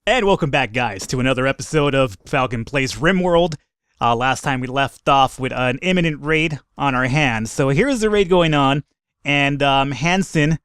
And welcome back, guys, to another episode of Falcon Plays Rimworld. Last time we left off with an imminent raid on our hands. So here's the raid going on, and Hansen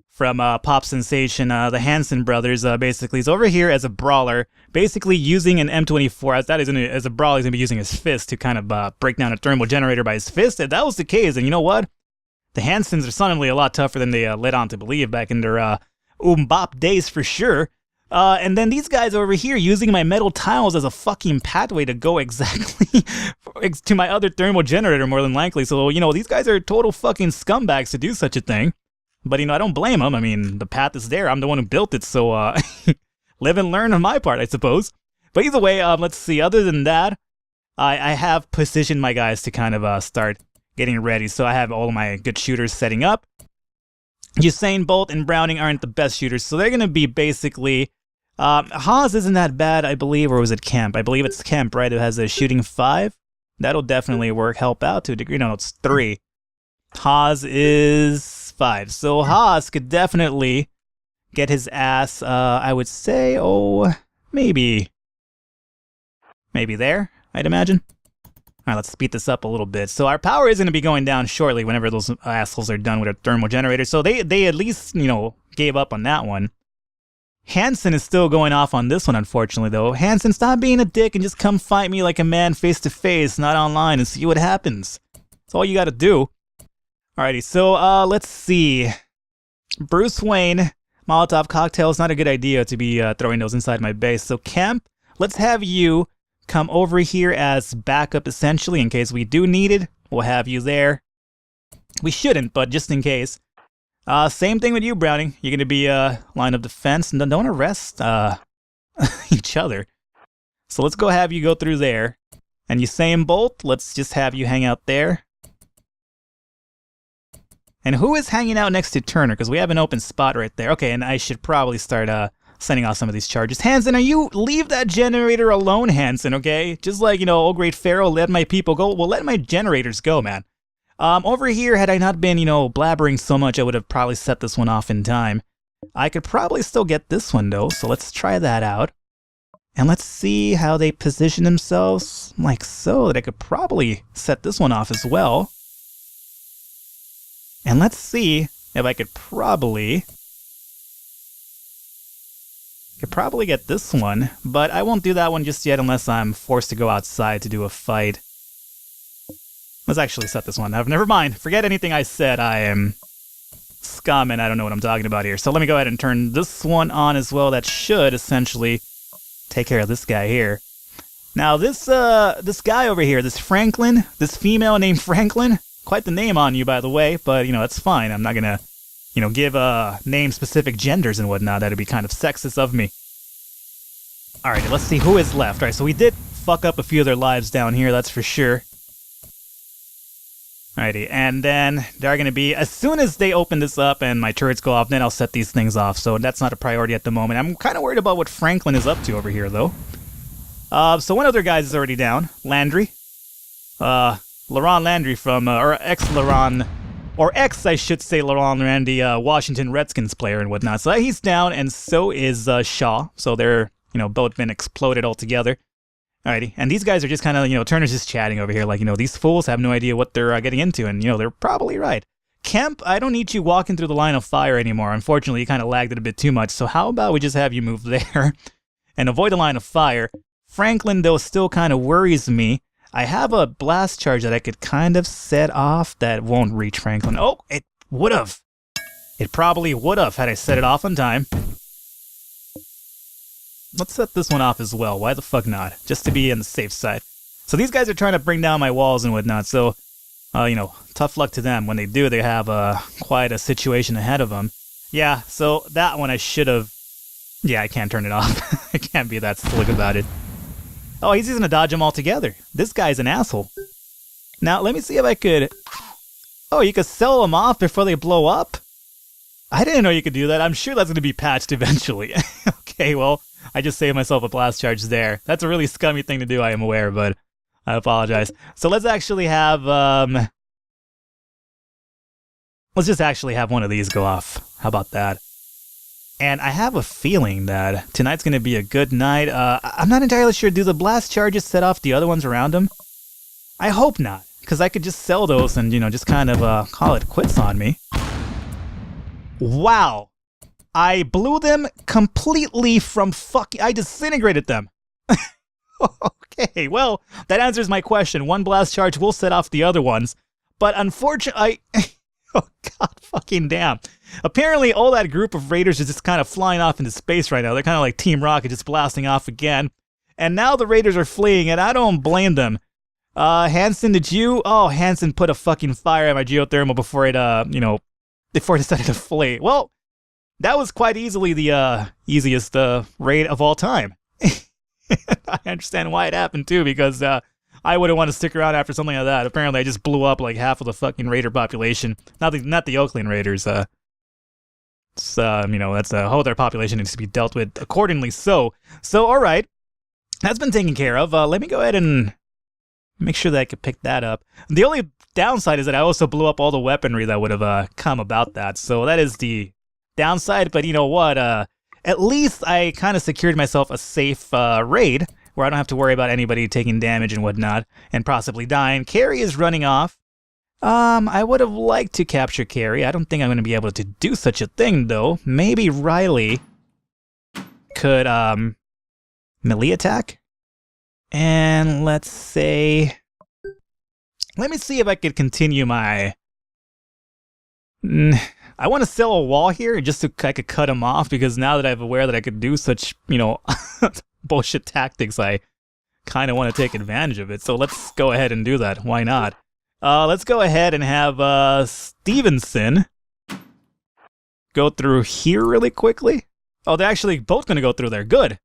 from Pop Sensation, the Hansen brothers, basically is over here as a brawler, basically using an M24. As a brawler, he's going to be using his fist to kind of break down a thermal generator by his fist. If that was the case, and you know what? The Hansens are suddenly a lot tougher than they led on to believe back in their Bop days for sure. And then these guys over here using my metal tiles as a fucking pathway to go exactly to my other thermal generator, more than likely. So, you know, these guys are total fucking scumbags to do such a thing. But, you know, I don't blame them. I mean, the path is there. I'm the one who built it, so live and learn on my part, I suppose. But either way, let's see. Other than that, I have positioned my guys to kind of start getting ready. So I have all of my good shooters setting up. Usain Bolt and Browning aren't the best shooters, so they're going to be basically... Haas isn't that bad, I believe, or was it Kemp? I believe it's Kemp, right? It has a shooting 5. That'll definitely help out to a degree. No, it's 3. Haas is 5. So Haas could definitely get his ass, I would say, maybe there, I'd imagine. Alright, let's speed this up a little bit. So our power is going to be going down shortly whenever those assholes are done with their thermal generator. So they at least, you know, gave up on that one. Hansen is still going off on this one, unfortunately, though. Hansen, stop being a dick and just come fight me like a man face-to-face, not online, and see what happens. That's all you gotta do. Alrighty, so, let's see. Bruce Wayne, Molotov cocktail is not a good idea to be throwing those inside my base. So, Kemp, let's have you come over here as backup, essentially, in case we do need it. We'll have you there. We shouldn't, but just in case. Same thing with you, Browning. You're going to be line of defense, and don't arrest each other. So let's go have you go through there. And Usain Bolt, let's just have you hang out there. And who is hanging out next to Turner? Because we have an open spot right there. Okay, and I should probably start sending off some of these charges. Hansen, leave that generator alone, Hansen, okay? Just like, you know, old great Pharaoh, let my people go. Well, let my generators go, man. Over here, had I not been, you know, blabbering so much, I would have probably set this one off in time. I could probably still get this one, though, so let's try that out. And let's see how they position themselves, like so, that I could probably set this one off as well. And let's see if I could probably get this one, but I won't do that one just yet unless I'm forced to go outside to do a fight. Let's actually set this one up. Never mind. Forget anything I said. I am scum and I don't know what I'm talking about here. So let me go ahead and turn this one on as well. That should essentially take care of this guy here. Now this guy over here, this Franklin, this female named Franklin, quite the name on you, by the way, but you know, that's fine. I'm not gonna, you know, give name specific genders and whatnot. That'd be kind of sexist of me. Alright, let's see who is left. Alright, so we did fuck up a few of their lives down here, that's for sure. Alrighty, and then they're going to be, as soon as they open this up and my turrets go off, then I'll set these things off, so that's not a priority at the moment. I'm kind of worried about what Franklin is up to over here, though. So one of their guys is already down, Landry. Laurent Landry from, or ex-Laurent, or ex, I should say, Laurent Landry, Washington Redskins player and whatnot. So he's down, and so is Shaw, so they're, you know, both been exploded altogether. Alrighty, and these guys are just kind of, you know, Turner's just chatting over here, like, you know, these fools have no idea what they're getting into, and, you know, they're probably right. Kemp, I don't need you walking through the line of fire anymore. Unfortunately, you kind of lagged it a bit too much, so how about we just have you move there and avoid the line of fire. Franklin, though, still kind of worries me. I have a blast charge that I could kind of set off that won't reach Franklin. Oh, it would have. It probably would have had I set it off on time. Let's set this one off as well. Why the fuck not? Just to be on the safe side. So these guys are trying to bring down my walls and whatnot, so, you know, tough luck to them. When they do, they have quite a situation ahead of them. Yeah, so that one I should have... Yeah, I can't turn it off. I can't be that slick about it. Oh, he's just gonna dodge them altogether. This guy's an asshole. Now, let me see if I could... Oh, you could sell them off before they blow up? I didn't know you could do that. I'm sure that's gonna be patched eventually. Okay, well... I just saved myself a blast charge there. That's a really scummy thing to do, I am aware, but I apologize. So let's actually have, let's just actually have one of these go off. How about that? And I have a feeling that tonight's going to be a good night. I'm not entirely sure. Do the blast charges set off the other ones around him? I hope not, because I could just sell those and, just kind of call it quits on me. Wow. I blew them completely from fucking... I disintegrated them. Okay, well, that answers my question. One blast charge will set off the other ones. But unfortunately... Oh, god fucking damn. Apparently, all that group of raiders is just kind of flying off into space right now. They're kind of like Team Rocket, just blasting off again. And now the raiders are fleeing, and I don't blame them. Hansen, did you... Oh, Hansen put a fucking fire at my geothermal before it, before it decided to flee. Well, that was quite easily the, easiest, raid of all time. I understand why it happened, too, because, I wouldn't want to stick around after something like that. Apparently, I just blew up like half of the fucking raider population. Not the Oakland Raiders. That's a whole other population needs to be dealt with accordingly. So all right, that's been taken care of. Let me go ahead and make sure that I could pick that up. The only downside is that I also blew up all the weaponry that would have come about that. So that is the downside. But you know what? At least I kind of secured myself a safe raid, where I don't have to worry about anybody taking damage and whatnot, and possibly dying. Carrie is running off. I would have liked to capture Carrie. I don't think I'm going to be able to do such a thing, though. Maybe Riley could, melee attack? And let's say... Let me see if I could continue my... I want to sell a wall here just so I could cut him off, because now that I'm aware that I could do such, bullshit tactics, I kind of want to take advantage of it. So let's go ahead and do that. Why not? Let's go ahead and have Stevenson go through here really quickly. Oh, they're actually both going to go through there. Good.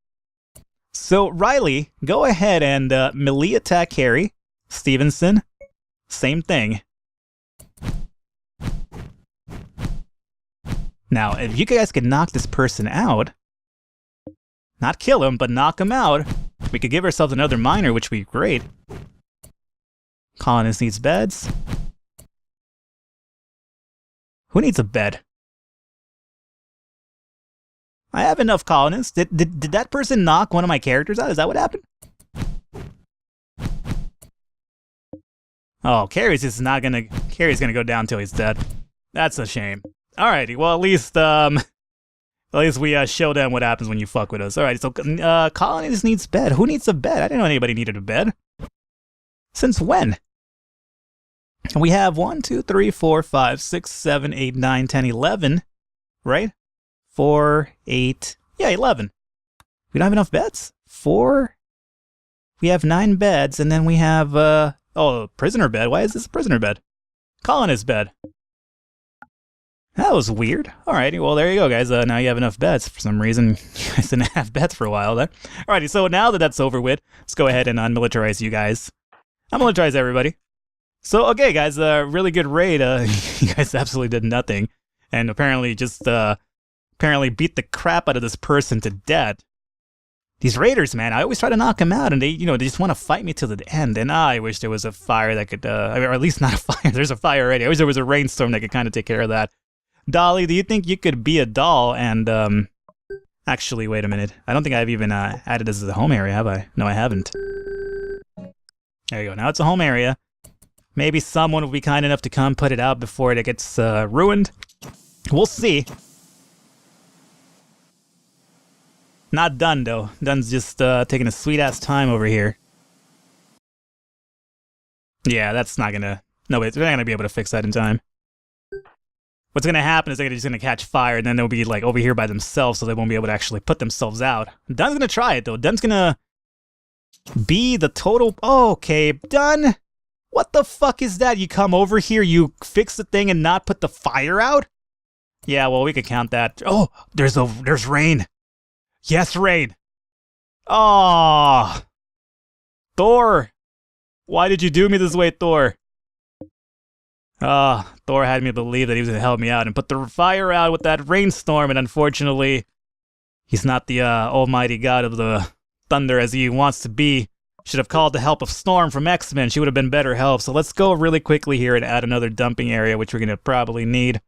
So Riley, go ahead and melee attack Harry. Stevenson, same thing. Now, if you guys could knock this person out, not kill him, but knock him out, we could give ourselves another miner, which would be great. Colonist needs beds. Who needs a bed? I have enough colonists. Did that person knock one of my characters out? Is that what happened? Oh, Carrie's gonna go down till he's dead. That's a shame. Alrighty, well, at least we show them what happens when you fuck with us. Alright, so colonies needs bed. Who needs a bed? I didn't know anybody needed a bed. Since when? We have 1, 2, 3, 4, 5, 6, 7, 8, 9, 10, 11. Right? 4, 8. Yeah, 11. We don't have enough beds? 4. We have 9 beds, and then we have, prisoner bed. Why is this a prisoner bed? Colonist bed. That was weird. Alrighty, well, there you go, guys. Now you have enough beds. For some reason, you guys didn't have beds for a while there. Alrighty, so now that that's over with, let's go ahead and unmilitarize you guys. Unmilitarize everybody. So, okay, guys, really good raid. You guys absolutely did nothing. And apparently just, beat the crap out of this person to death. These raiders, man, I always try to knock them out, and they just want to fight me to the end. And I wish there was a fire that could, or at least not a fire. There's a fire already. I wish there was a rainstorm that could kind of take care of that. Dolly, do you think you could be a doll and, actually, wait a minute. I don't think I've even, added this as a home area, have I? No, I haven't. There you go. Now it's a home area. Maybe someone will be kind enough to come put it out before it gets, ruined. We'll see. Not done, though. Done's just, taking a sweet-ass time over here. Yeah, that's not gonna... No, they're not gonna be able to fix that in time. What's gonna happen is they're just gonna catch fire, and then they'll be, like, over here by themselves, so they won't be able to actually put themselves out. Dun's gonna try it, though. Dun's gonna be the total... Oh, okay, Dun! What the fuck is that? You come over here, you fix the thing, and not put the fire out? Yeah, well, we could count that. Oh, there's rain. Yes, rain. Oh, Thor. Why did you do me this way, Thor? Thor had me believe that he was going to help me out and put the fire out with that rainstorm, and unfortunately, he's not the almighty god of the thunder as he wants to be. Should have called the help of Storm from X-Men. She would have been better help. So let's go really quickly here and add another dumping area, which we're going to probably need.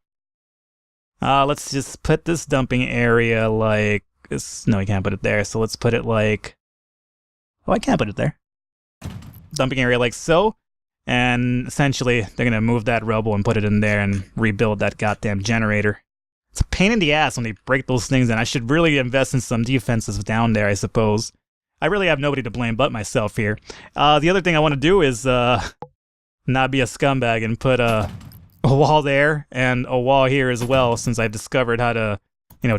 Let's just put this dumping area like this. No, we can't put it there. So let's put it like. Oh, I can't put it there. Dumping area like so. And essentially, they're gonna move that rubble and put it in there and rebuild that goddamn generator. It's a pain in the ass when they break those things, and I should really invest in some defenses down there, I suppose. I really have nobody to blame but myself here. The other thing I want to do is not be a scumbag and put a wall there and a wall here as well, since I've discovered how to,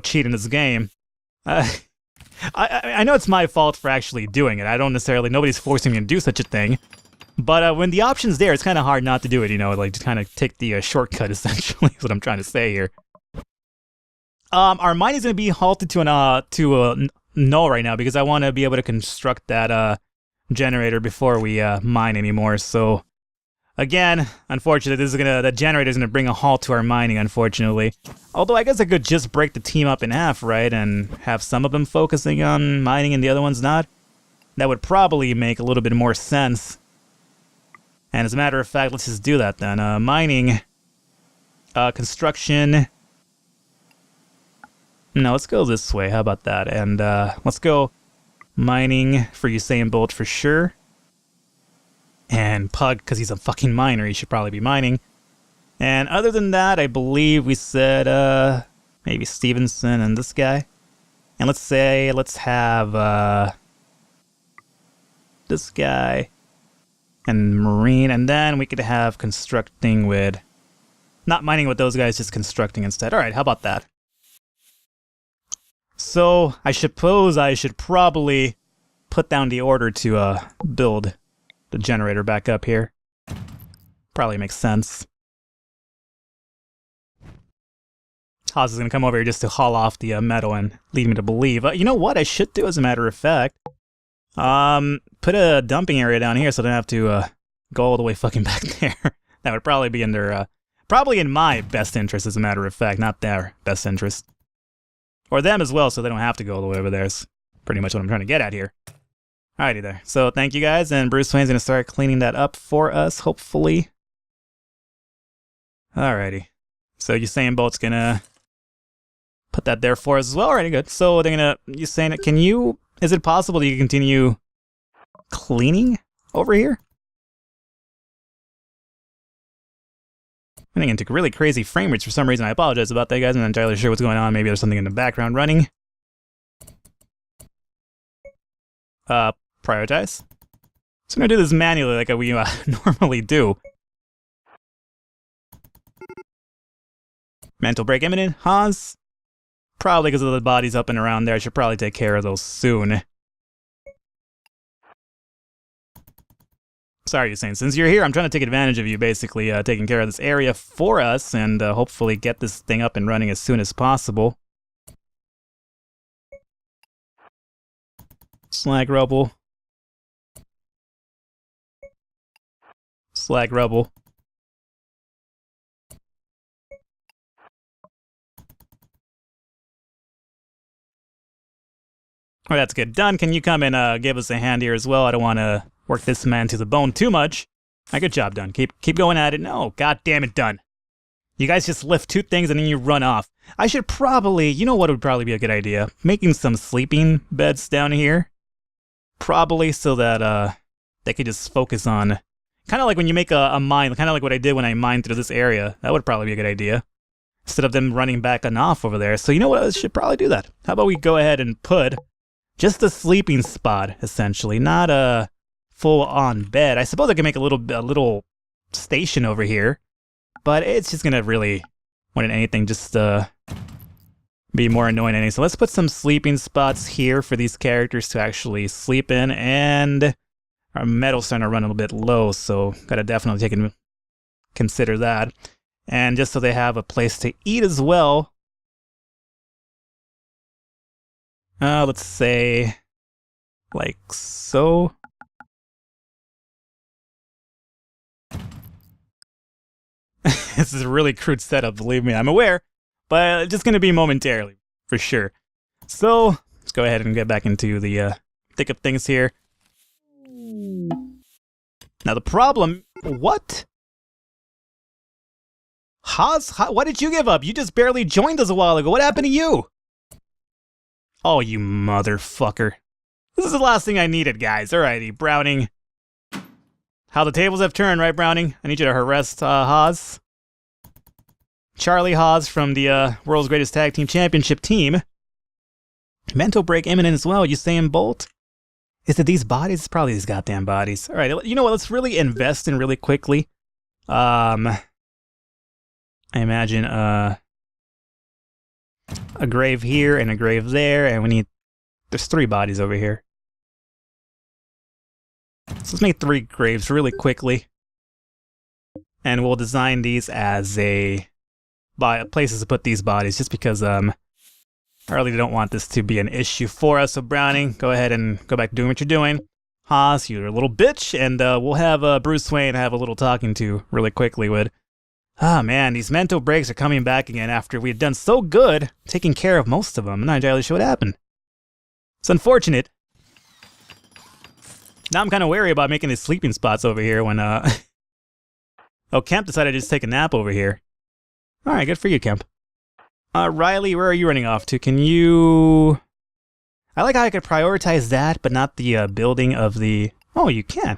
cheat in this game. I know it's my fault for actually doing it. I don't necessarily, nobody's forcing me to do such a thing. But when the option's there, it's kind of hard not to do it, like to kind of take the shortcut, essentially, is what I'm trying to say here. Our mine is going to be halted to a null right now because I want to be able to construct that generator before we mine anymore. So, again, unfortunately, that generator is going to bring a halt to our mining, unfortunately. Although I guess I could just break the team up in half, right, and have some of them focusing on mining and the other ones not. That would probably make a little bit more sense. And as a matter of fact, let's just do that then. Mining, construction. No, let's go this way. How about that? And let's go mining for Usain Bolt for sure. And Pug, because he's a fucking miner, he should probably be mining. And other than that, I believe we said maybe Stevenson and this guy. And let's have this guy. And marine, and then we could have constructing with... Not mining with those guys, just constructing instead. Alright, how about that? So, I suppose I should probably put down the order to build the generator back up here. Probably makes sense. Haas is going to come over here just to haul off the metal and lead me to believe. You know what I should do, as a matter of fact? Put a dumping area down here so I don't have to go all the way fucking back there. That would probably be in their, probably in my best interest, as a matter of fact, not their best interest. Or them as well, so they don't have to go all the way over there. Is pretty much what I'm trying to get at here. Alrighty there. So thank you guys, and Bruce Wayne's gonna start cleaning that up for us, hopefully. Alrighty. So Usain Bolt's gonna put that there for us as well. Alrighty, good. So they're gonna, Usain, is it possible that you continue cleaning over here? Running into really crazy frame rates for some reason. I apologize about that, guys. I'm not entirely sure what's going on. Maybe there's something in the background running. Prioritize. So I'm gonna do this manually like we normally do. Mental break imminent. Hans? Probably because of the bodies up and around there. I should probably take care of those soon. Sorry, Usain. Since you're here, I'm trying to take advantage of you, basically taking care of this area for us and hopefully get this thing up and running as soon as possible. Slag rubble. Slag rubble. Oh, that's good. Done. Can you come and give us a hand here as well? I don't want to work this man to the bone too much. Good job, Done. Keep going at it. No, god damn it, Done. You guys just lift two things and then you run off. I should probably, you know what would probably be a good idea? Making some sleeping beds down here. Probably so that they could just focus on, kind of like when you make a mine, kind of like what I did when I mined through this area. That would probably be a good idea. Instead of them running back and off over there. So you know what? I should probably do that. How about we go ahead and put just a sleeping spot, essentially, not a full-on bed. I suppose I can make a little station over here, but it's just gonna really, more than anything, just be more annoying than anything. So let's put some sleeping spots here for these characters to actually sleep in, and our metal's starting to run a little bit low, so gotta definitely take and consider that. And just so they have a place to eat as well. Let's say, like so. This is a really crude setup, believe me, I'm aware, but it's just going to be momentarily, for sure. So, let's go ahead and get back into the thick of things here. Now the problem, what? Haas, why did you give up? You just barely joined us a while ago. What happened to you? Oh, you motherfucker. This is the last thing I needed, guys. Alrighty, Browning. How the tables have turned, right, Browning? I need you to harass Haas. Charlie Haas from the World's Greatest Tag Team Championship team. Mental break imminent as well. Usain Bolt. Is it these bodies? It's probably these goddamn bodies. Alright, you know what? Let's really invest in really quickly. I imagine a grave here and a grave there, and we need... There's 3 bodies over here. So let's make 3 graves really quickly. And we'll design these as places to put these bodies, just because I really don't want this to be an issue for us. So Browning, go ahead and go back to doing what you're doing. Haas, you're a little bitch, and we'll have Bruce Wayne have a little talking to really quickly with... Ah, man, these mental breaks are coming back again after we had done so good taking care of most of them. I'm not entirely sure what happened. It's unfortunate. Now I'm kind of wary about making these sleeping spots over here when, Oh, Kemp decided to just take a nap over here. Alright, good for you, Kemp. Riley, where are you running off to? Can you... I like how I could prioritize that, but not the building of the... Oh, you can.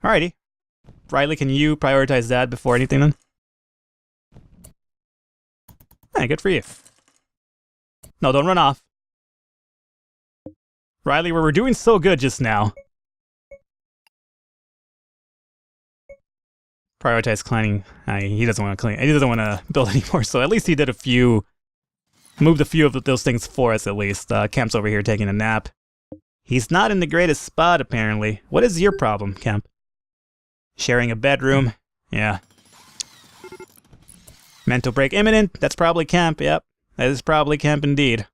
Alrighty. Riley, can you prioritize that before anything then? Hey, good for you. No, don't run off. Riley, we were doing so good just now. Prioritize cleaning. He doesn't want to clean. He doesn't want to build anymore, so at least he did moved a few of those things for us at least. Kemp's over here taking a nap. He's not in the greatest spot, apparently. What is your problem, Kemp? Sharing a bedroom? Yeah. Mental break imminent? That's probably Kemp, yep. That is probably Kemp indeed.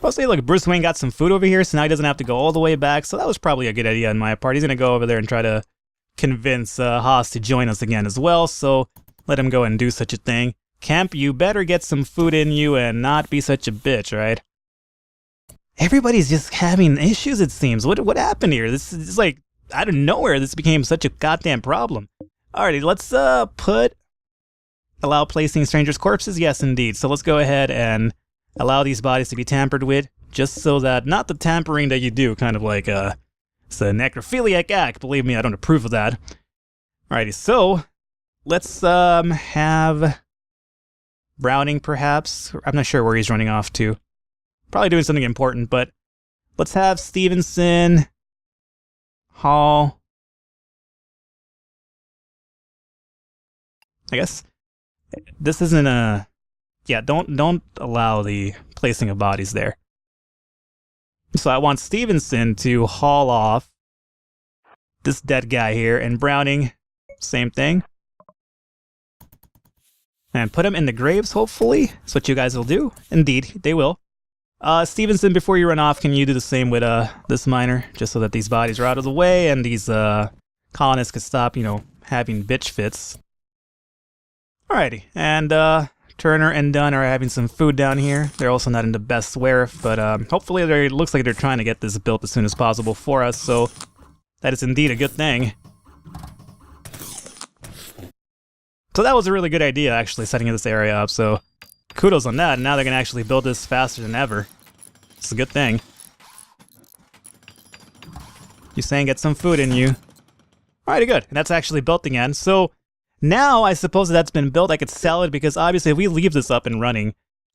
Oh, see, look, Bruce Wayne got some food over here, so now he doesn't have to go all the way back, so that was probably a good idea on my part. He's gonna go over there and try to convince Haas to join us again as well, so let him go and do such a thing. Kemp, you better get some food in you and not be such a bitch, right? Everybody's just having issues, it seems. What happened here? This is like, out of nowhere, this became such a goddamn problem. Alrighty, let's allow placing strangers' corpses? Yes, indeed. So let's go ahead and allow these bodies to be tampered with, just so that, not the tampering that you do, kind of like, it's a necrophiliac act. Believe me, I don't approve of that. Alrighty, so, let's, have Browning, perhaps? I'm not sure where he's running off to. Probably doing something important, but let's have Stevenson, Hall. I guess this isn't a... Yeah, don't allow the placing of bodies there. So I want Stevenson to haul off this dead guy here, and Browning, same thing. And put him in the graves, hopefully. That's what you guys will do. Indeed, they will. Stevenson, before you run off, can you do the same with this miner, just so that these bodies are out of the way and these colonists can stop, you know, having bitch fits. Alrighty, and Turner and Dunn are having some food down here. They're also not in the best wear, but hopefully it looks like they're trying to get this built as soon as possible for us, so that is indeed a good thing. So that was a really good idea, actually, setting this area up, so kudos on that. Now they're going to actually build this faster than ever. It's a good thing. You're saying get some food in you. Alrighty, good. And that's actually built again. So now I suppose that's been built, I could sell it, because obviously if we leave this up and running,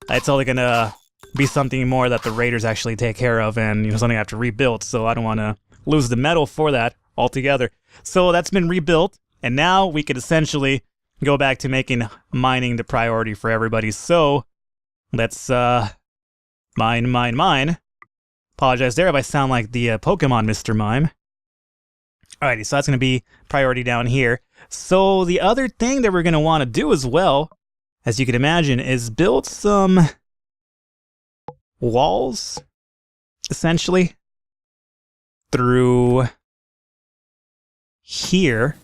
it's only going to be something more that the raiders actually take care of, and you know, something I have to rebuild, so I don't want to lose the metal for that altogether. So that's been rebuilt, and now we could essentially go back to making mining the priority for everybody. So let's mine. Apologize there if I sound like the Pokemon Mr. Mime. Alrighty, so that's going to be priority down here. So the other thing that we're going to want to do as well, as you can imagine, is build some walls, essentially, through here,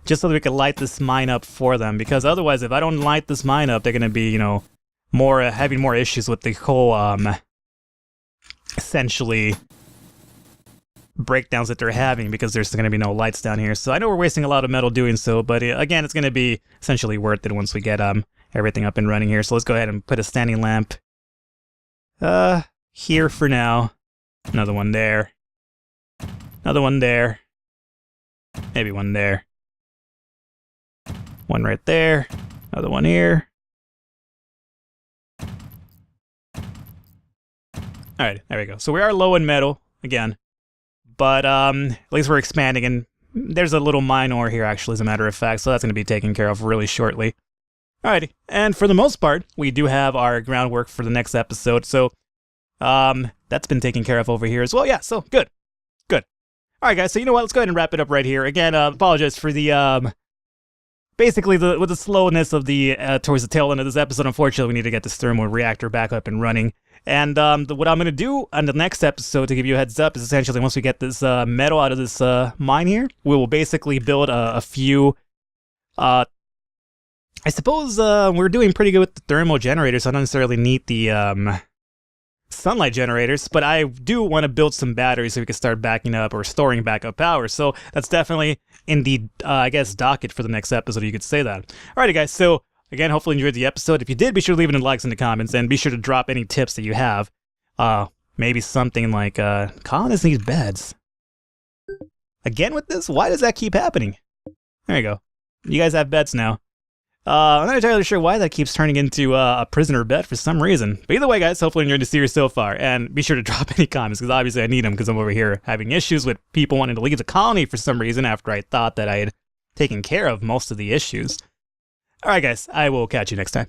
just so that we can light this mine up for them, because otherwise, if I don't light this mine up, they're going to be, you know, having more issues with the whole, essentially, breakdowns that they're having because there's going to be no lights down here. So I know we're wasting a lot of metal doing so, but again, it's going to be essentially worth it once we get everything up and running here. So let's go ahead and put a standing lamp here for now. Another one there. Another one there. Maybe one there. One right there. Another one here. Alright, there we go. So we are low in metal, again. But at least we're expanding, and there's a little mine ore here, actually, as a matter of fact, so that's going to be taken care of really shortly. Alrighty, and for the most part, we do have our groundwork for the next episode, so that's been taken care of over here as well. Yeah, so good. Good. Alright, guys, so you know what? Let's go ahead and wrap it up right here. Again, apologize for the, basically, with the slowness of the, towards the tail end of this episode. Unfortunately, we need to get this thermal reactor back up and running. And what I'm going to do on the next episode, to give you a heads up, is essentially once we get this metal out of this mine here, we will basically build a few, I suppose we're doing pretty good with the thermal generators, so I don't necessarily need the sunlight generators, but I do want to build some batteries so we can start backing up or storing backup power. So that's definitely in the, I guess, docket for the next episode, you could say that. Alrighty, guys, so again, hopefully you enjoyed the episode. If you did, be sure to leave it in the likes in the comments, and be sure to drop any tips that you have. Maybe something like, colonists need beds. Again with this? Why does that keep happening? There you go. You guys have beds now. I'm not entirely sure why that keeps turning into a prisoner bed for some reason. But either way, guys, hopefully you enjoyed the series so far. And be sure to drop any comments, because obviously I need them, because I'm over here having issues with people wanting to leave the colony for some reason after I thought that I had taken care of most of the issues. Alright guys, I will catch you next time.